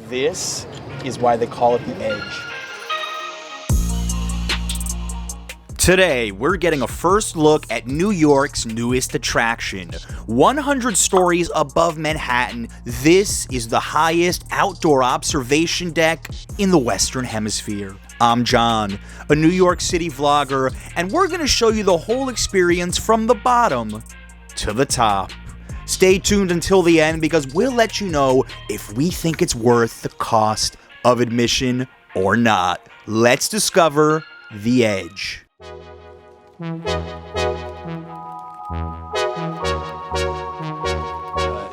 This is why they call it the Edge. Today, we're getting a first look at New York's newest attraction. 100 stories above Manhattan, this is the highest outdoor observation deck in the Western Hemisphere. I'm John, a New York City vlogger, and we're going to show you the whole experience from the bottom to the top. Stay tuned until the end because we'll let you know if we think it's worth the cost of admission or not. Let's discover the Edge.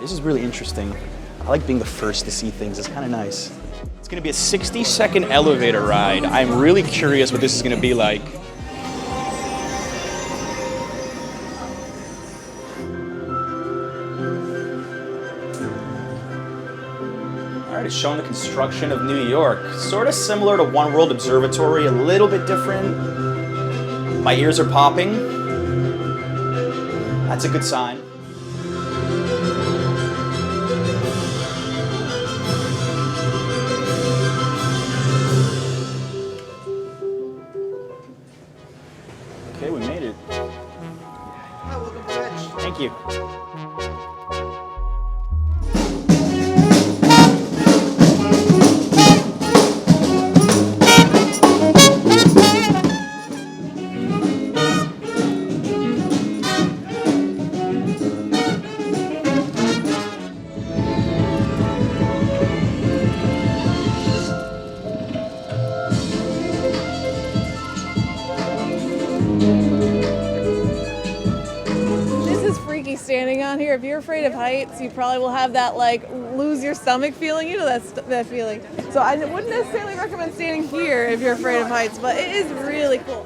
This is really interesting. I like being the first to see things. It's kind of nice. It's going to be a 60-second elevator ride. I'm really curious what this is going to be like. All right, it's showing the construction of New York. Sort of similar to One World Observatory, a little bit different. My ears are popping. That's a good sign. Okay, we made it. Hi, welcome to Edge. Thank you. Standing on here, if you're afraid of heights, you probably will have that like lose your stomach feeling. You know that feeling. So I wouldn't necessarily recommend standing here if you're afraid of heights, but it is really cool.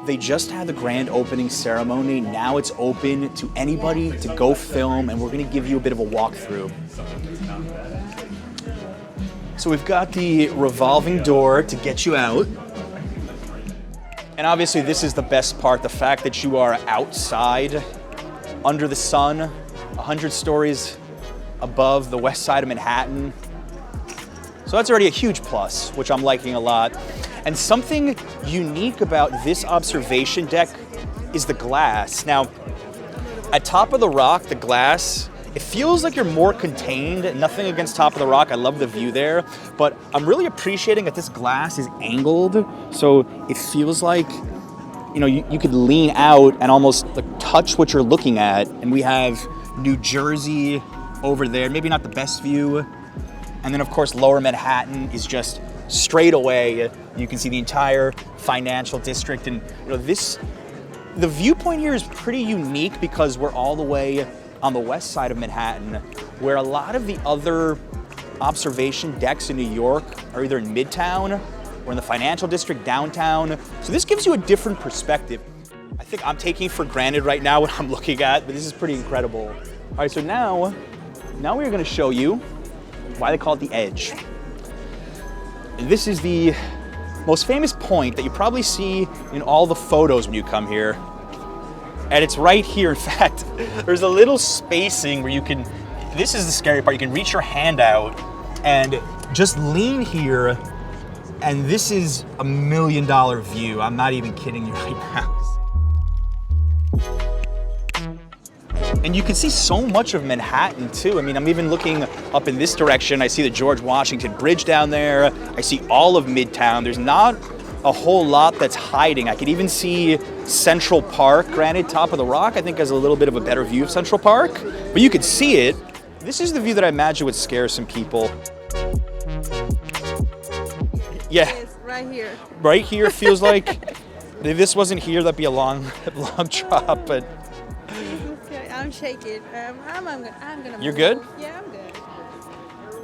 They just had the grand opening ceremony. Now it's open to anybody to go film, and we're going to give you a bit of a walkthrough. So we've got the revolving door to get you out. And obviously this is the best part, the fact that you are outside, under the sun, 100 stories above the west side of Manhattan. So that's already a huge plus, which I'm liking a lot. And something unique about this observation deck is the glass. Now, at Top of the Rock, the glass, it feels like you're more contained. Nothing against Top of the Rock, I love the view there, but I'm really appreciating that this glass is angled, so it feels like, you know, you could lean out and almost like touch what you're looking at. And we have New Jersey over there, maybe not the best view. And then of course, Lower Manhattan is just straight away. You can see the entire financial district, and you know, the viewpoint here is pretty unique because we're all the way on the west side of Manhattan, where a lot of the other observation decks in New York are either in Midtown or in the financial district downtown. So this gives you a different perspective. I think I'm taking for granted right now what I'm looking at, but this is pretty incredible. All right, so now we're gonna show you why they call it the Edge. And this is the most famous point that you probably see in all the photos when you come here. And it's right here. In fact, there's a little spacing where you can, this is the scary part, you can reach your hand out and just lean here, and this is $1 million view. I'm not even kidding you right now. And you can see so much of Manhattan too. I mean, I'm even looking up in this direction. I see the George Washington Bridge down there. I see all of Midtown. There's not a whole lot that's hiding. I could even see Central Park. Granted, Top of the Rock, I think, has a little bit of a better view of Central Park, but you could see it. This is the view that I imagine would scare some people. Yeah. It's right here. Right here feels like, if this wasn't here, that'd be a long drop, but. Okay, I'm shaking. I'm gonna You're move. good? Yeah, I'm good.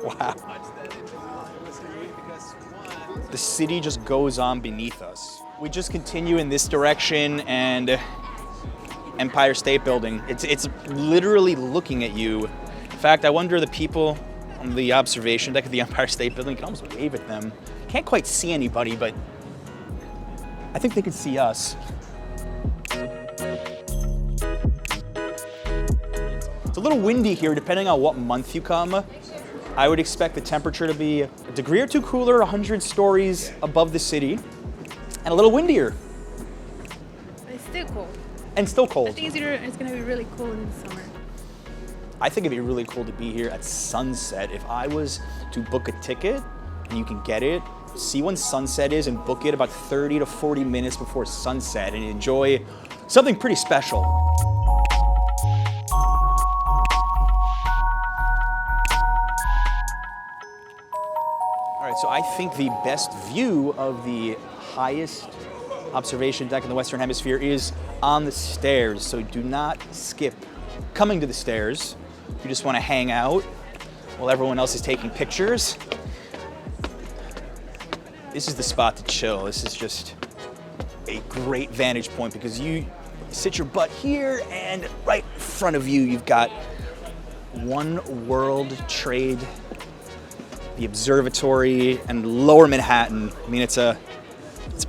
Wow. The city just goes on beneath us. We just continue in this direction, and Empire State Building. It's literally looking at you. In fact, I wonder the people on the observation deck of the Empire State Building, you can almost wave at them. Can't quite see anybody, but I think they can see us. It's a little windy here, depending on what month you come. I would expect the temperature to be a degree or two cooler, 100 stories above the city, and a little windier. But it's still cold. And still I cold. think it's going to be really cold in the summer. I think it'd be really cool to be here at sunset. If I was to book a ticket, and you can get it, see when sunset is and book it about 30 to 40 minutes before sunset and enjoy something pretty special. All right, so I think the best view of the highest observation deck in the Western Hemisphere is on the stairs, so do not skip coming to the stairs. If you just want to hang out while everyone else is taking pictures, this is the spot to chill. This is just a great vantage point because you sit your butt here and right in front of you, you've got One World Trade, the observatory, and Lower Manhattan. I mean, it's a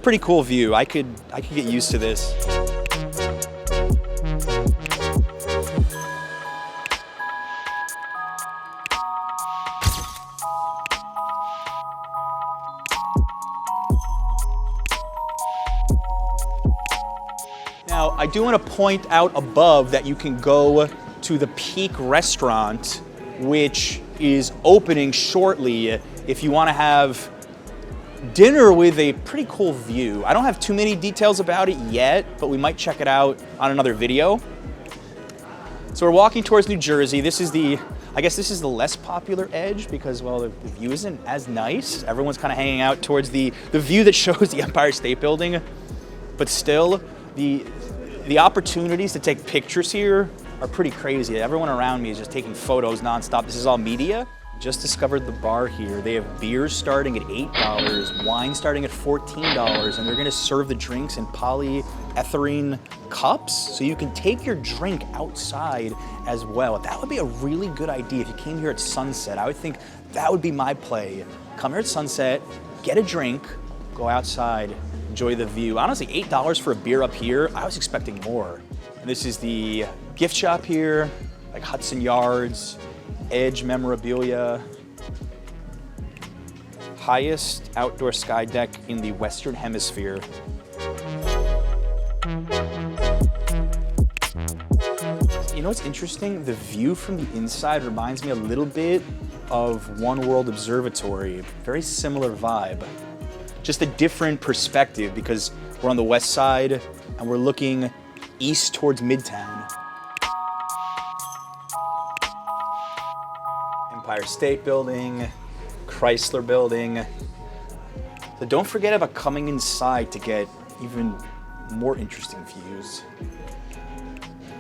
pretty cool view. I could get used to this. Now, I do want to point out above that you can go to the Peak restaurant, which is opening shortly if you want to have dinner with a pretty cool view. I don't have too many details about it yet, but we might check it out on another video. So we're walking towards New Jersey. I guess this is the less popular edge because, well, the view isn't as nice. Everyone's kind of hanging out towards the view that shows the Empire State Building, but still, the opportunities to take pictures here are pretty crazy. Everyone around me is just taking photos nonstop. This is all media. Just discovered the bar here. They have beers starting at $8, wine starting at $14, and they're gonna serve the drinks in polyethylene cups, so you can take your drink outside as well. That would be a really good idea if you came here at sunset. I would think that would be my play. Come here at sunset, get a drink, go outside, enjoy the view. Honestly, $8 for a beer up here, I was expecting more. And this is the gift shop here, like Hudson Yards, Edge memorabilia. Highest outdoor sky deck in the Western Hemisphere. You know what's interesting? The view from the inside reminds me a little bit of One World Observatory. Very similar vibe. Just a different perspective because we're on the west side and we're looking east towards Midtown. Empire State Building, Chrysler Building. So don't forget about coming inside to get even more interesting views.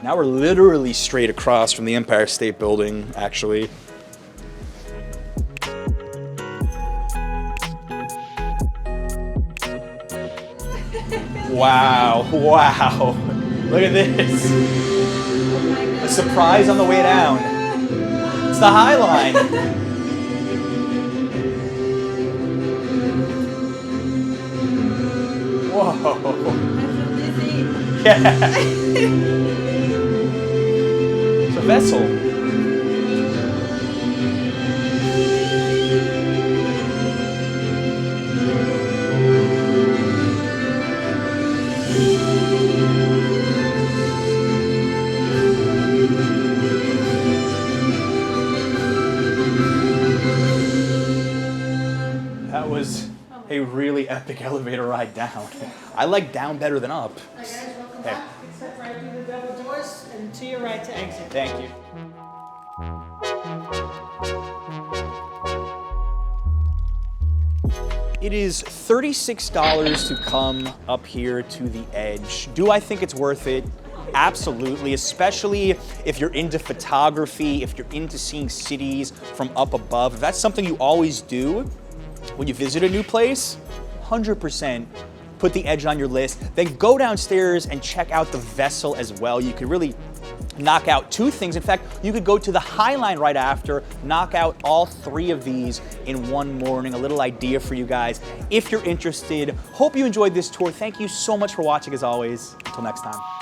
Now we're literally straight across from the Empire State Building, actually. Wow, wow. Look at this. A surprise on the way down. It's the High Line. Whoa. Yeah. It's a vessel. That was a really epic elevator ride down. I like down better than up. Hi guys, welcome Hey. back. Step right through the double doors and to your right to exit. Thank you. It is $36 to come up here to the Edge. Do I think it's worth it? Absolutely, especially if you're into photography, if you're into seeing cities from up above. If that's something you always do when you visit a new place, 100% put the Edge on your list. Then go downstairs and check out the vessel as well. You could really knock out two things. In fact, you could go to the High Line right after, knock out all three of these in one morning. A little idea for you guys if you're interested. Hope you enjoyed this tour. Thank you so much for watching as always. Until next time.